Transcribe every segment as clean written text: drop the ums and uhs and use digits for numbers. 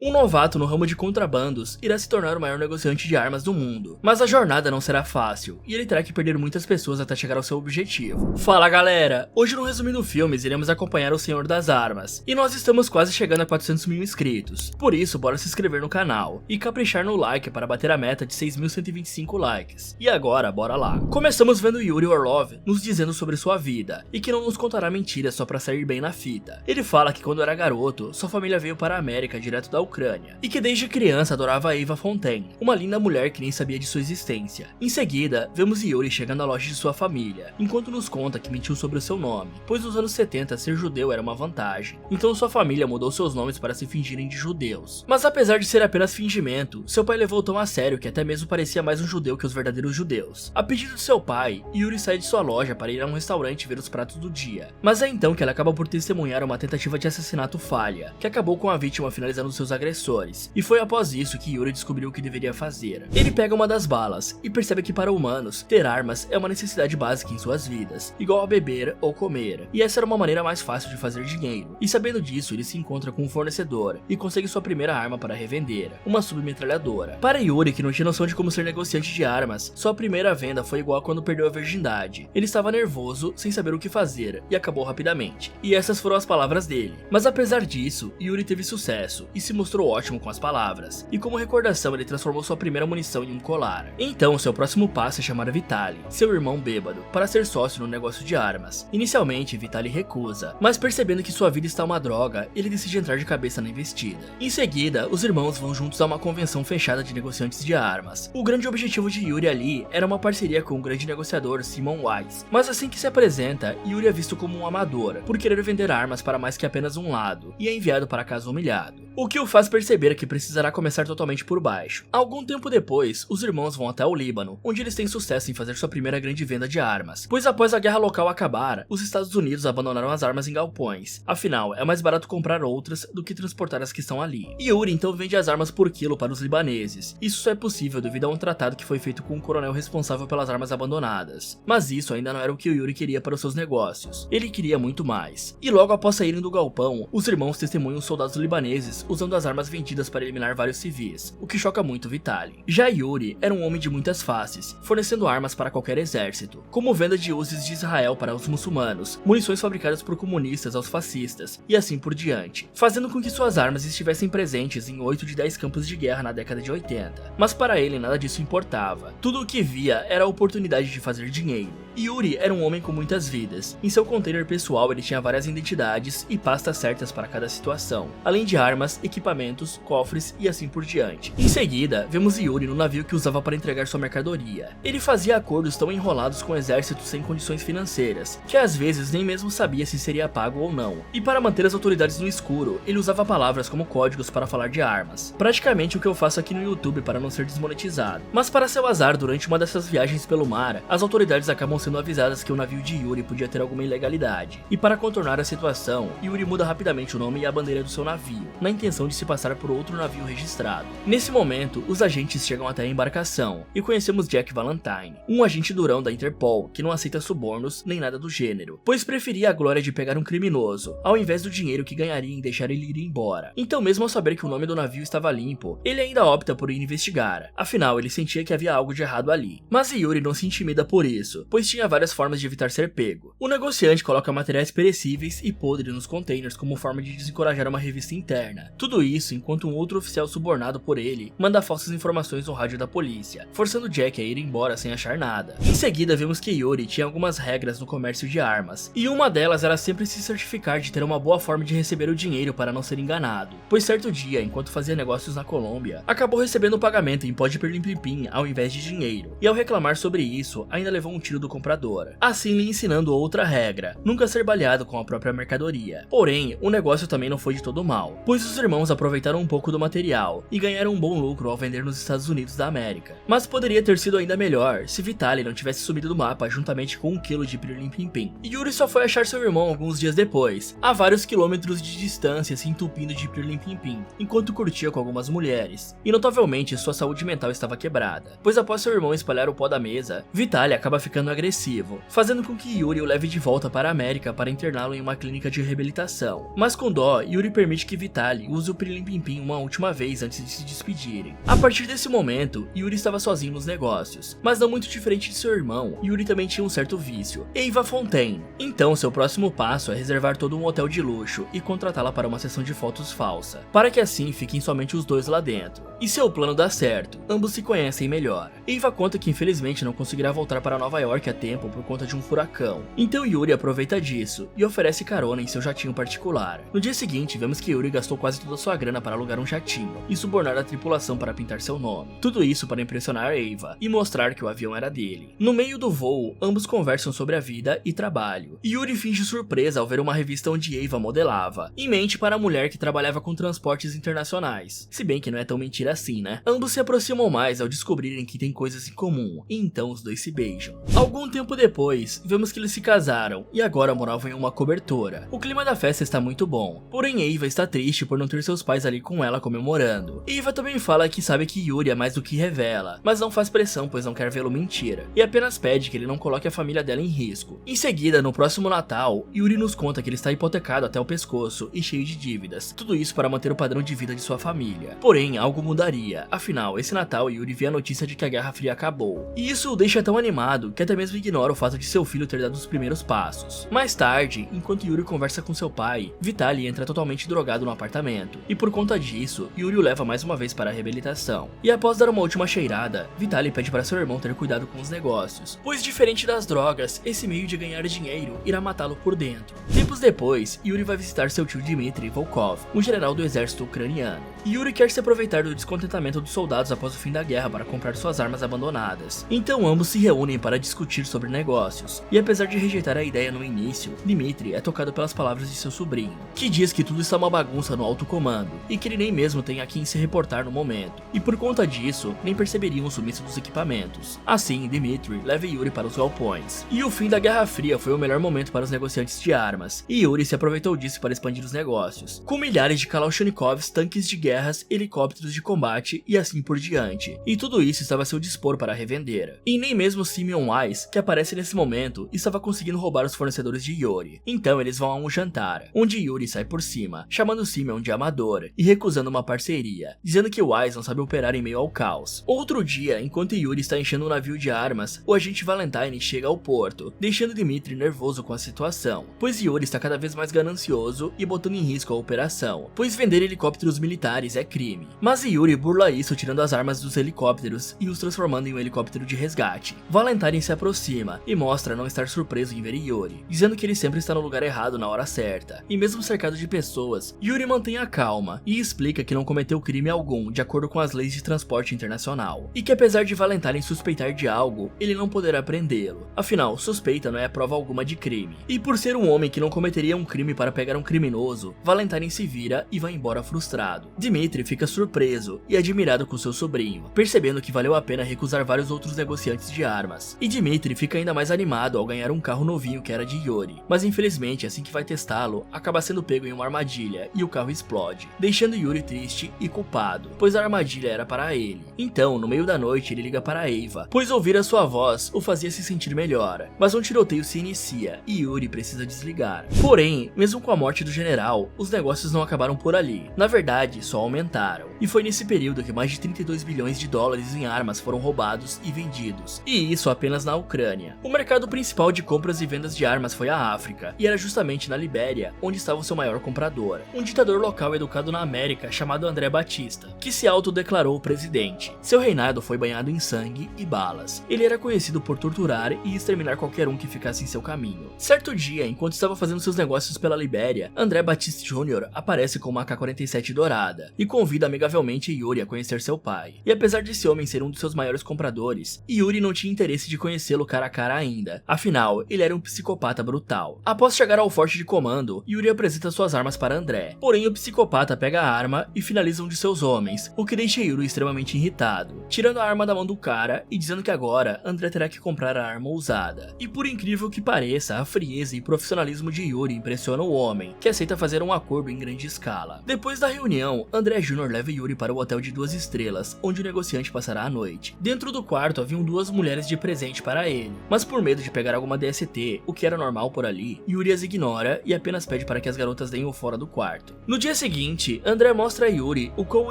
Um novato no ramo de contrabandos irá se tornar o maior negociante de armas do mundo, mas a jornada não será fácil e ele terá que perder muitas pessoas até chegar ao seu objetivo. Fala galera, hoje no Resumindo Filmes iremos acompanhar o Senhor das Armas e nós estamos quase chegando a 400 mil inscritos, por isso bora se inscrever no canal e caprichar no like para bater a meta de 6.125 likes. E agora bora lá. Começamos vendo Yuri Orlov nos dizendo sobre sua vida e que não nos contará mentiras só pra sair bem na fita. Ele fala que quando era garoto, sua família veio para a América direto da Ucrânia, e que desde criança adorava a Eva Fontaine, uma linda mulher que nem sabia de sua existência. Em seguida, vemos Yuri chegando à loja de sua família, enquanto nos conta que mentiu sobre o seu nome, pois nos anos 70 ser judeu era uma vantagem, então sua família mudou seus nomes para se fingirem de judeus. Mas apesar de ser apenas fingimento, seu pai levou tão a sério que até mesmo parecia mais um judeu que os verdadeiros judeus. A pedido de seu pai, Yuri sai de sua loja para ir a um restaurante ver os pratos do dia, mas é então que ela acaba por testemunhar uma tentativa de assassinato falha, que acabou com a vítima finalizando seus agressores, e foi após isso que Yuri descobriu o que deveria fazer. Ele pega uma das balas e percebe que para humanos, ter armas é uma necessidade básica em suas vidas, igual a beber ou comer, e essa era uma maneira mais fácil de fazer dinheiro, e sabendo disso ele se encontra com um fornecedor e consegue sua primeira arma para revender, uma submetralhadora. Para Yuri, que não tinha noção de como ser negociante de armas, sua primeira venda foi igual a quando perdeu a virgindade. Ele estava nervoso, sem saber o que fazer, e acabou rapidamente, e essas foram as palavras dele. Mas apesar disso, Yuri teve sucesso e se mostrou ótimo com as palavras, e como recordação ele transformou sua primeira munição em um colar. Então seu próximo passo é chamar Vitaly, seu irmão bêbado, para ser sócio no negócio de armas. Inicialmente Vitaly recusa, mas percebendo que sua vida está uma droga, ele decide entrar de cabeça na investida. Em seguida, os irmãos vão juntos a uma convenção fechada de negociantes de armas. O grande objetivo de Yuri ali era uma parceria com o grande negociador Simon Wise, mas assim que se apresenta, Yuri é visto como um amador, por querer vender armas para mais que apenas um lado, e é enviado para casa humilhado, o que o faz perceber que precisará começar totalmente por baixo. Algum tempo depois, os irmãos vão até o Líbano, onde eles têm sucesso em fazer sua primeira grande venda de armas, pois após a guerra local acabar, os Estados Unidos abandonaram as armas em galpões, afinal é mais barato comprar outras do que transportar as que estão ali. Yuri então vende as armas por quilo para os libaneses. Isso só é possível devido a um tratado que foi feito com o coronel responsável pelas armas abandonadas, mas isso ainda não era o que o Yuri queria para os seus negócios, ele queria muito mais. E logo após saírem do galpão, os irmãos testemunham os soldados libaneses usando as armas vendidas para eliminar vários civis, o que choca muito Vitaly. Já Yuri era um homem de muitas faces, fornecendo armas para qualquer exército, como venda de usos de Israel para os muçulmanos, munições fabricadas por comunistas aos fascistas, e assim por diante, fazendo com que suas armas estivessem presentes em 8 de 10 campos de guerra na década de 80. Mas para ele nada disso importava, tudo o que via era a oportunidade de fazer dinheiro. Yuri era um homem com muitas vidas, em seu container pessoal ele tinha várias identidades e pastas certas para cada situação, além de armas, equipamentos, cofres e assim por diante. Em seguida, vemos Yuri no navio que usava para entregar sua mercadoria. Ele fazia acordos tão enrolados com exércitos sem condições financeiras, que às vezes nem mesmo sabia se seria pago ou não, e para manter as autoridades no escuro, ele usava palavras como códigos para falar de armas. Praticamente o que eu faço aqui no YouTube para não ser desmonetizado. Mas para seu azar, durante uma dessas viagens pelo mar, as autoridades acabam sendo avisadas que o navio de Yuri podia ter alguma ilegalidade, e para contornar a situação, Yuri muda rapidamente o nome e a bandeira do seu navio, na intenção de se passar por outro navio registrado. Nesse momento, os agentes chegam até a embarcação, e conhecemos Jack Valentine, um agente durão da Interpol, que não aceita subornos nem nada do gênero, pois preferia a glória de pegar um criminoso, ao invés do dinheiro que ganharia em deixar ele ir embora. Então mesmo ao saber que o nome do navio estava limpo, ele ainda opta por ir investigar, afinal ele sentia que havia algo de errado ali. Mas Yuri não se intimida por isso, pois tinha várias formas de evitar ser pego. O negociante coloca materiais perecíveis e podres nos containers como forma de desencorajar uma revista interna. Tudo isso enquanto um outro oficial subornado por ele manda falsas informações no rádio da polícia, forçando Jack a ir embora sem achar nada. Em seguida vemos que Yuri tinha algumas regras no comércio de armas, e uma delas era sempre se certificar de ter uma boa forma de receber o dinheiro para não ser enganado, pois certo dia, enquanto fazia negócios na Colômbia, acabou recebendo o pagamento em pó de pirlim-pim-pim ao invés de dinheiro, e ao reclamar sobre isso, ainda levou um tiro do comprador, assim lhe ensinando outra regra, nunca ser baleado com a própria mercadoria. Porém, o negócio também não foi de todo mal, pois os irmãos aproveitaram um pouco do material e ganharam um bom lucro ao vender nos Estados Unidos da América. Mas poderia ter sido ainda melhor se Vitaly não tivesse subido do mapa juntamente com 1 quilo de pirlim-pim-pim. Yuri só foi achar seu irmão alguns dias depois, a vários quilômetros de distância se entupindo de pirlim-pim-pim, enquanto curtia com algumas mulheres. E notavelmente sua saúde mental estava quebrada, pois após seu irmão espalhar o pó da mesa, Vitaly acaba ficando agressivo, fazendo com que Yuri o leve de volta para a América para interná-lo em uma clínica de reabilitação. Mas com dó, Yuri permite que Vitaly use o Yuri Limpim uma última vez antes de se despedirem. A partir desse momento, Yuri estava sozinho nos negócios, mas não muito diferente de seu irmão, Yuri também tinha um certo vício, Eva Fontaine. Então seu próximo passo é reservar todo um hotel de luxo e contratá-la para uma sessão de fotos falsa, para que assim fiquem somente os dois lá dentro. E seu plano dá certo, ambos se conhecem melhor. Eva conta que infelizmente não conseguirá voltar para Nova York a tempo por conta de um furacão, então Yuri aproveita disso e oferece carona em seu jatinho particular. No dia seguinte, vemos que Yuri gastou quase toda sua grana para alugar um jatinho e subornar a tripulação para pintar seu nome. Tudo isso para impressionar Eva e mostrar que o avião era dele. No meio do voo, ambos conversam sobre a vida e trabalho. Yuri finge surpresa ao ver uma revista onde Eva modelava, e mente para a mulher que trabalhava com transportes internacionais. Se bem que não é tão mentira assim, né? Ambos se aproximam mais ao descobrirem que tem coisas em comum, e então os dois se beijam. Algum tempo depois, vemos que eles se casaram e agora moravam em uma cobertora. O clima da festa está muito bom, porém Eva está triste por não ter seus pais ali com ela comemorando. Eva também fala que sabe que Yuri é mais do que revela, mas não faz pressão pois não quer vê-lo mentira, e apenas pede que ele não coloque a família dela em risco. Em seguida, no próximo Natal, Yuri nos conta que ele está hipotecado até o pescoço e cheio de dívidas, tudo isso para manter o padrão de vida de sua família. Porém, algo mudaria, afinal, esse Natal Yuri vê a notícia de que a Guerra Fria acabou, e isso o deixa tão animado que até mesmo ignora o fato de seu filho ter dado os primeiros passos. Mais tarde, enquanto Yuri conversa com seu pai, Vitaly entra totalmente drogado no apartamento, e por conta disso, Yuri o leva mais uma vez para a reabilitação. E após dar uma última cheirada, Vitaly pede para seu irmão ter cuidado com os negócios, pois diferente das drogas, esse meio de ganhar dinheiro irá matá-lo por dentro. Tempos depois, Yuri vai visitar seu tio Dmitry Volkov, um general do exército ucraniano. Yuri quer se aproveitar do descontentamento dos soldados após o fim da guerra para comprar suas armas abandonadas. Então ambos se reúnem para discutir sobre negócios, e apesar de rejeitar a ideia no início, Dmitry é tocado pelas palavras de seu sobrinho, que diz que tudo está uma bagunça no alto comando, e que ele nem mesmo tem a quem se reportar no momento, e por conta disso, nem perceberiam o sumiço dos equipamentos. Assim, Dmitry leva Yuri para os galpões. E o fim da Guerra Fria foi o melhor momento para os negociantes de armas, e Yuri se aproveitou disso para expandir os negócios, com milhares de Kalashnikovs, tanques de guerras, helicópteros de combate e assim por diante, e tudo isso estava a seu dispor para revender. E nem mesmo Simeon Wise, que aparece nesse momento, estava conseguindo roubar os fornecedores de Yuri. Então eles vão a um jantar, onde Yuri sai por cima, chamando Simeon de amador e recusando uma parceria, dizendo que Wise não sabe operar em meio ao caos. Outro dia, enquanto Yuri está enchendo um navio de armas, o agente Valentine chega ao porto, deixando Dmitry nervoso com a situação, pois Yuri está cada vez mais ganancioso e botando em risco a operação, pois vender helicópteros militares é crime. Mas Yuri burla isso tirando as armas dos helicópteros e os transformando em um helicóptero de resgate. Valentine se aproxima e mostra não estar surpreso em ver Yuri, dizendo que ele sempre está no lugar errado na hora certa, e mesmo cercado de pessoas, Yuri mantém a calma e explica que não cometeu crime algum de acordo com as leis de transporte internacional, e que apesar de Valentine suspeitar de algo, ele não poderá prendê-lo, afinal, suspeita não é prova alguma de crime. E por ser um homem que não cometeria um crime para pegar um criminoso, Valentine se vira e vai embora frustrado. Dmitry fica surpreso e admirado com seu sobrinho, percebendo que valeu a pena recusar vários outros negociantes de armas, e Dmitry fica ainda mais animado ao ganhar um carro novinho que era de Yuri, mas infelizmente assim que vai testá-lo, acaba sendo pego em uma armadilha e o carro explode, deixando Yuri triste e culpado, pois a armadilha era para ele. Então, no meio da noite, ele liga para Eva, pois ouvir a sua voz o fazia se sentir melhor, mas um tiroteio se inicia e Yuri precisa desligar. Porém, mesmo com a morte do general, os negócios não acabaram por ali, na verdade, só aumentaram, e foi nesse período que mais de 32 bilhões de dólares em armas foram roubados e vendidos, e isso apenas na Ucrânia. O mercado principal de compras e vendas de armas foi a África, e era justamente na Libéria onde estava o seu maior comprador, um ditador local educado na América chamado André Batista, que se autodeclarou presidente. Seu reinado foi banhado em sangue e balas. Ele era conhecido por torturar e exterminar qualquer um que ficasse em seu caminho. Certo dia, enquanto estava fazendo seus negócios pela Libéria, André Batista Jr. aparece com uma AK-47 dourada e convida amigavelmente Yuri a conhecer seu pai. E apesar de esse homem ser um dos seus maiores compradores, Yuri não tinha interesse de conhecê-lo cara a cara ainda, afinal, ele era um psicopata brutal. Após chegar ao forte de comando, Yuri apresenta suas armas para André, porém o psicopata pega a arma e finaliza um de seus homens, o que deixa Yuri extremamente irritado, tirando a arma da mão do cara e dizendo que agora André terá que comprar a arma usada. E por incrível que pareça, a frieza e profissionalismo de Yuri impressiona o homem, que aceita fazer um acordo em grande escala. Depois da reunião, André Jr. leva Yuri para o hotel de 2 estrelas, onde o negociante passará a noite. Dentro do quarto haviam 2 mulheres de presente para ele, mas por medo de pegar alguma DST, o que era normal por ali, Yuri as ignora e apenas pede para que as garotas deem o fora do quarto. No dia seguinte, Finalmente, André mostra a Yuri o quão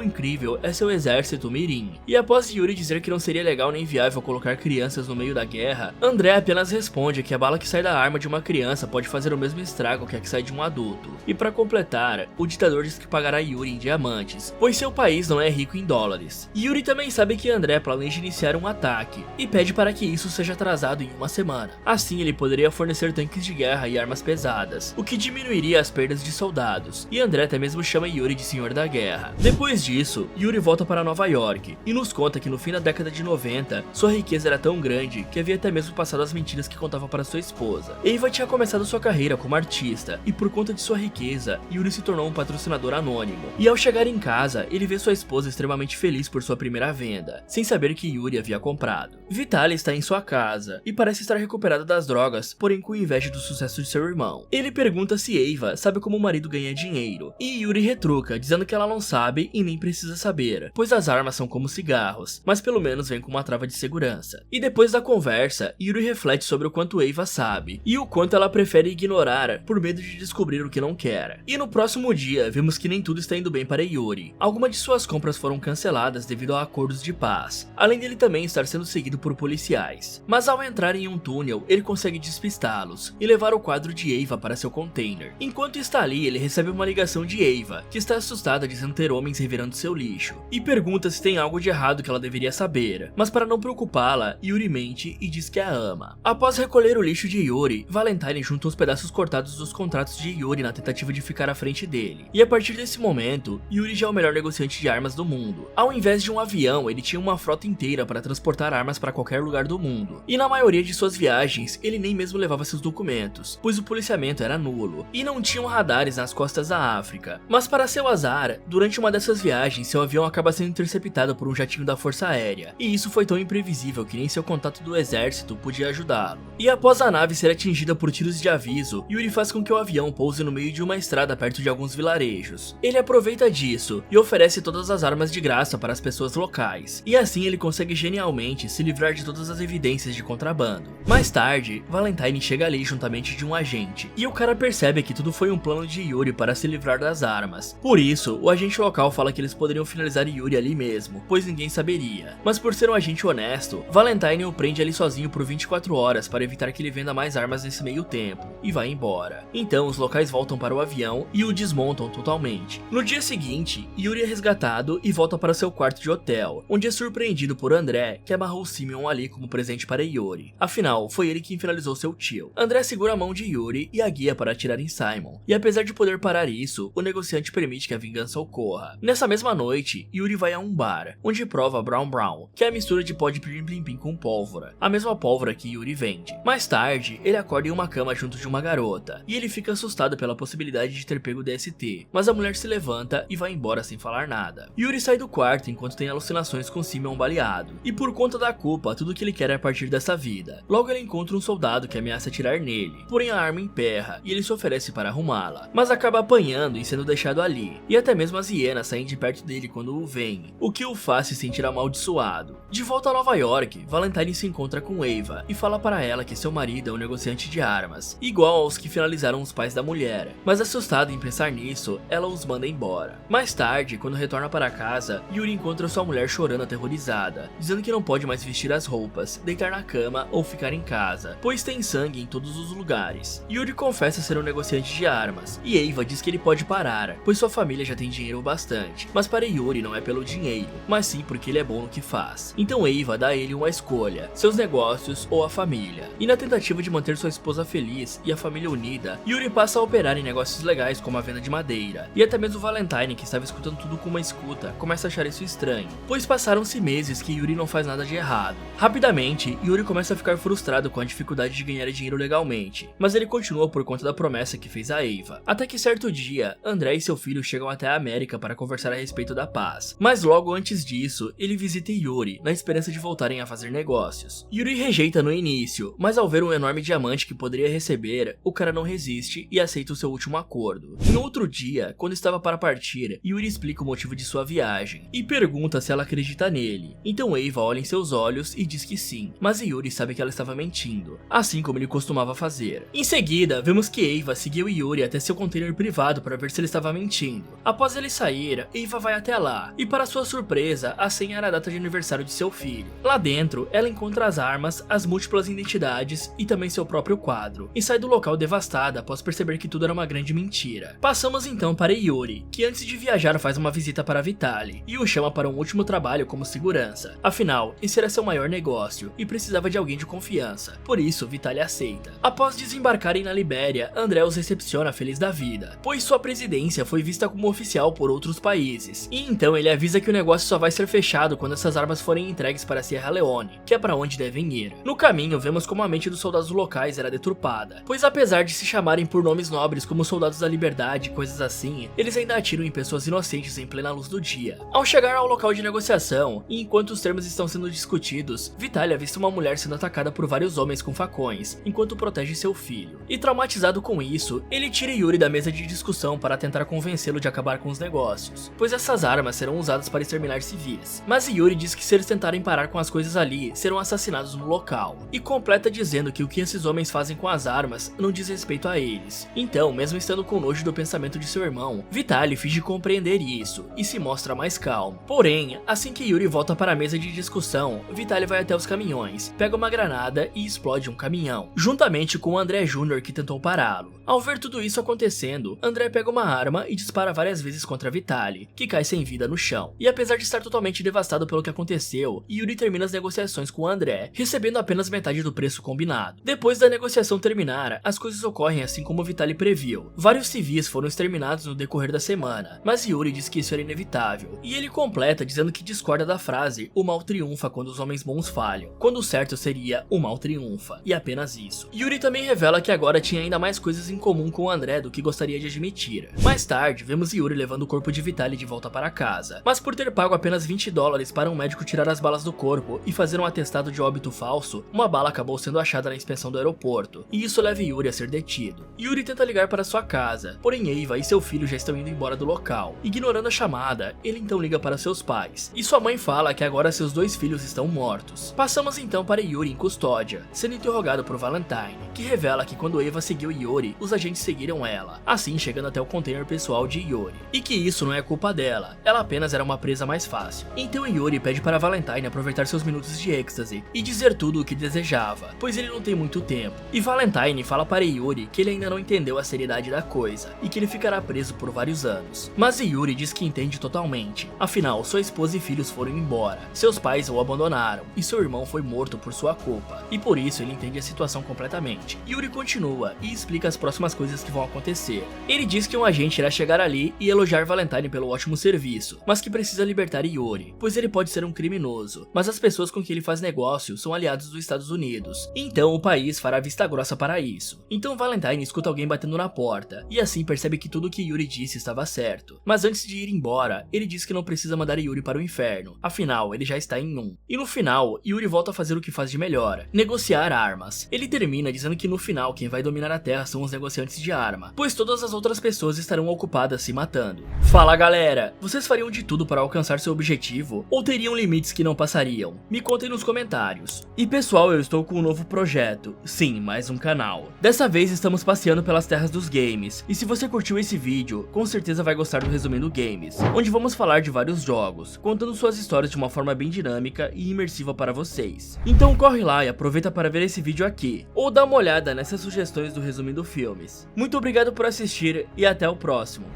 incrível é seu exército Mirim, e após Yuri dizer que não seria legal nem viável colocar crianças no meio da guerra, André apenas responde que a bala que sai da arma de uma criança pode fazer o mesmo estrago que a que sai de um adulto. E para completar, o ditador diz que pagará Yuri em diamantes, pois seu país não é rico em dólares. Yuri também sabe que André planeja iniciar um ataque, e pede para que isso seja atrasado em uma semana. Assim ele poderia fornecer tanques de guerra e armas pesadas, o que diminuiria as perdas de soldados, e André até mesmo chama Yuri de Senhor da Guerra. Depois disso, Yuri volta para Nova York, e nos conta que no fim da década de 90, sua riqueza era tão grande que havia até mesmo passado as mentiras que contava para sua esposa. Eva tinha começado sua carreira como artista, e por conta de sua riqueza, Yuri se tornou um patrocinador anônimo. E ao chegar em casa, ele vê sua esposa extremamente feliz por sua primeira venda, sem saber que Yuri havia comprado. Vitaly está em sua casa, e parece estar recuperada das drogas, porém com inveja do sucesso de seu irmão. Ele pergunta se Eva sabe como o marido ganha dinheiro, e Yuri retruca, dizendo que ela não sabe e nem precisa saber, pois as armas são como cigarros, mas pelo menos vem com uma trava de segurança. E depois da conversa, Yuri reflete sobre o quanto Eva sabe, e o quanto ela prefere ignorar por medo de descobrir o que não quer. E no próximo dia, vemos que nem tudo está indo bem para Yuri. Algumas de suas compras foram canceladas devido a acordos de paz, além dele também estar sendo seguido por policiais. Mas ao entrar em um túnel, ele consegue despistá-los e levar o quadro de Eva para seu container. Enquanto está ali, ele recebe uma ligação de Eva, que está assustada dizendo ter homens revirando seu lixo, e pergunta se tem algo de errado que ela deveria saber, mas para não preocupá-la, Yuri mente e diz que a ama. Após recolher o lixo de Yuri, Valentine junta os pedaços cortados dos contratos de Yuri na tentativa de ficar à frente dele, e a partir desse momento, Yuri já é o melhor negociante de armas do mundo. Ao invés de um avião, ele tinha uma frota inteira para transportar armas para qualquer lugar do mundo, e na maioria de suas viagens, ele nem mesmo levava seus documentos, pois o policiamento era nulo, e não tinham radares nas costas da África. Mas para seu azar, durante uma dessas viagens, seu avião acaba sendo interceptado por um jatinho da Força Aérea, e isso foi tão imprevisível que nem seu contato do exército podia ajudá-lo. E após a nave ser atingida por tiros de aviso, Yuri faz com que o avião pouse no meio de uma estrada perto de alguns vilarejos. Ele aproveita disso e oferece todas as armas de graça para as pessoas locais, e assim ele consegue genialmente se livrar de todas as evidências de contrabando. Mais tarde, Valentine chega ali juntamente de um agente, e o cara percebe que tudo foi um plano de Yuri para se livrar das armas. Por isso, o agente local fala que eles poderiam finalizar Yuri ali mesmo, pois ninguém saberia. Mas por ser um agente honesto, Valentine o prende ali sozinho por 24 horas para evitar que ele venda mais armas nesse meio tempo, e vai embora. Então os locais voltam para o avião e o desmontam totalmente. No dia seguinte, Yuri é resgatado e volta para seu quarto de hotel, onde é surpreendido por André, que amarrou Simeon ali como presente para Yuri. Afinal, foi ele quem finalizou seu tio. André segura a mão de Yuri e a guia para atirar em Simon, e apesar de poder parar isso, o negociante permite que a vingança ocorra. Nessa mesma noite, Yuri vai a um bar, onde prova Brown Brown, que é a mistura de pó de plim plim plim com pólvora, a mesma pólvora que Yuri vende. Mais tarde, ele acorda em uma cama junto de uma garota, e ele fica assustado pela possibilidade de ter pego DST, mas a mulher se levanta e vai embora sem falar nada. Yuri sai do quarto enquanto tem alucinações com Simeon baleado, e por conta da culpa, tudo que ele quer é partir dessa vida. Logo ele encontra um soldado que ameaça atirar nele, porém a arma emperra, e ele se oferece para arrumá-la, mas acaba apanhando e sendo deixado ali, e até mesmo as hienas saem de perto dele quando o veem, o que o faz se sentir amaldiçoado. De volta a Nova York, Valentine se encontra com Eva e fala para ela que seu marido é um negociante de armas, igual aos que finalizaram os pais da mulher, mas assustada em pensar nisso, ela os manda embora. Mais tarde, quando retorna para casa, Yuri encontra sua mulher chorando aterrorizada, dizendo que não pode mais vestir as roupas, deitar na cama ou ficar em casa, pois tem sangue em todos os lugares. Yuri confessa ser um negociante de armas, e Eva diz que ele pode parar, pois sua família já tem dinheiro bastante, mas para Yuri não é pelo dinheiro, mas sim porque ele é bom no que faz. Então Eva dá a ele uma escolha, seus negócios ou a família, e na tentativa de manter sua esposa feliz e a família unida, Yuri passa a operar em negócios legais como a venda de madeira, e até mesmo Valentine, que estava escutando tudo com uma escuta, começa a achar isso estranho, pois passaram-se meses que Yuri não faz nada de errado. Rapidamente, Yuri começa a ficar frustrado com a dificuldade de ganhar dinheiro legalmente, mas ele continua por conta da promessa que fez a Eva, até que certo dia, André e seu filho chegam até a América para conversar a respeito da paz, mas logo antes disso, ele visita Yuri, na esperança de voltarem a fazer negócios. Yuri rejeita no início, mas ao ver um enorme diamante que poderia receber, o cara não resiste e aceita o seu último acordo. No outro dia, quando estava para partir, Yuri explica o motivo de sua viagem, e pergunta se ela acredita nele. Então Eva olha em seus olhos e diz que sim, mas Yuri sabe que ela estava mentindo, assim como ele costumava fazer. Em seguida, vemos que Eva seguiu Yuri até seu container privado para ver se ele estava mentindo, assistindo. Após ele sair, Eva vai até lá, e para sua surpresa, a senha era a data de aniversário de seu filho. Lá dentro, ela encontra as armas, as múltiplas identidades e também seu próprio quadro, e sai do local devastada após perceber que tudo era uma grande mentira. Passamos então para Yuri, que antes de viajar faz uma visita para Vitaly, e o chama para um último trabalho como segurança. Afinal, esse era seu maior negócio, e precisava de alguém de confiança, por isso Vitaly aceita. Após desembarcarem na Libéria, André os recepciona feliz da vida, pois sua presidência foi vista como oficial por outros países, e então ele avisa que o negócio só vai ser fechado quando essas armas forem entregues para Sierra Leone, que é para onde devem ir. No caminho, vemos como a mente dos soldados locais era deturpada, pois apesar de se chamarem por nomes nobres como soldados da liberdade e coisas assim, eles ainda atiram em pessoas inocentes em plena luz do dia. Ao chegar ao local de negociação, e enquanto os termos estão sendo discutidos, Vitaly avista uma mulher sendo atacada por vários homens com facões, enquanto protege seu filho. E traumatizado com isso, ele tira Yuri da mesa de discussão para tentar convencê-lo de acabar com os negócios, pois essas armas serão usadas para exterminar civis. Mas Yuri diz que se eles tentarem parar com as coisas ali, serão assassinados no local, e completa dizendo que o que esses homens fazem com as armas não diz respeito a eles. Então, mesmo estando com nojo do pensamento de seu irmão, Vitaly finge compreender isso, e se mostra mais calmo. Porém, assim que Yuri volta para a mesa de discussão, Vitaly vai até os caminhões, pega uma granada e explode um caminhão, juntamente com o André Jr. que tentou pará-lo. Ao ver tudo isso acontecendo, André pega uma arma e dispara várias vezes contra Vitaly, que cai sem vida no chão. E apesar de estar totalmente devastado pelo que aconteceu, Yuri termina as negociações com André, recebendo apenas metade do preço combinado. Depois da negociação terminar, as coisas ocorrem assim como Vitaly previu. Vários civis foram exterminados no decorrer da semana, mas Yuri diz que isso era inevitável. E ele completa dizendo que discorda da frase "o mal triunfa quando os homens bons falham", quando o certo seria "o mal triunfa", e apenas isso. Yuri também revela que agora tinha ainda mais coisas em comum com o André do que gostaria de admitir. Mais tarde, vemos Yuri levando o corpo de Vitaly de volta para casa, mas por ter pago apenas $20 para um médico tirar as balas do corpo e fazer um atestado de óbito falso, uma bala acabou sendo achada na inspeção do aeroporto, e isso leva Yuri a ser detido. Yuri tenta ligar para sua casa, porém Eva e seu filho já estão indo embora do local. Ignorando a chamada, ele então liga para seus pais, e sua mãe fala que agora seus dois filhos estão mortos. Passamos então para Yuri em custódia, sendo interrogado por Valentine, que revela que quando Eva seguiu Yuri, os agentes seguiram ela, assim chegando até o container pessoal de Yuri, e que isso não é culpa dela, ela apenas era uma presa mais fácil. Então Yuri pede para Valentine aproveitar seus minutos de êxtase e dizer tudo o que desejava, pois ele não tem muito tempo. E Valentine fala para Yuri que ele ainda não entendeu a seriedade da coisa e que ele ficará preso por vários anos. Mas Yuri diz que entende totalmente, afinal sua esposa e filhos foram embora, seus pais o abandonaram e seu irmão foi morto por sua culpa, e por isso ele entende a situação completamente. Yuri continua e explica as próximas coisas que vão acontecer. Ele diz que um agente irá chegar ali e elogiar Valentine pelo ótimo serviço, mas que precisa libertar Yuri, pois ele pode ser um criminoso, mas as pessoas com quem ele faz negócio são aliados dos Estados Unidos, então o país fará vista grossa para isso. Então Valentine escuta alguém batendo na porta, e assim percebe que tudo o que Yuri disse estava certo. Mas antes de ir embora, ele diz que não precisa mandar Yuri para o inferno, afinal ele já está em um. E no final, Yuri volta a fazer o que faz de melhor, negociar armas. Ele termina dizendo que no final quem vai dominar a Terra são os negociantes de arma, pois todas as outras pessoas estarão ocupadas se matando. Fala galera, vocês fariam de tudo para alcançar seu objetivo, ou teriam limites que não passariam? Me contem nos comentários. E pessoal, eu estou com um novo projeto, sim, mais um canal. Dessa vez estamos passeando pelas terras dos games, e se você curtiu esse vídeo, com certeza vai gostar do Resumindo Games, onde vamos falar de vários jogos, contando suas histórias de uma forma bem dinâmica e imersiva para vocês. Então corre lá e aproveita para ver esse vídeo aqui, ou dá uma olhada nessas sugestões do Resumindo Filmes. Muito obrigado por assistir e até o próximo.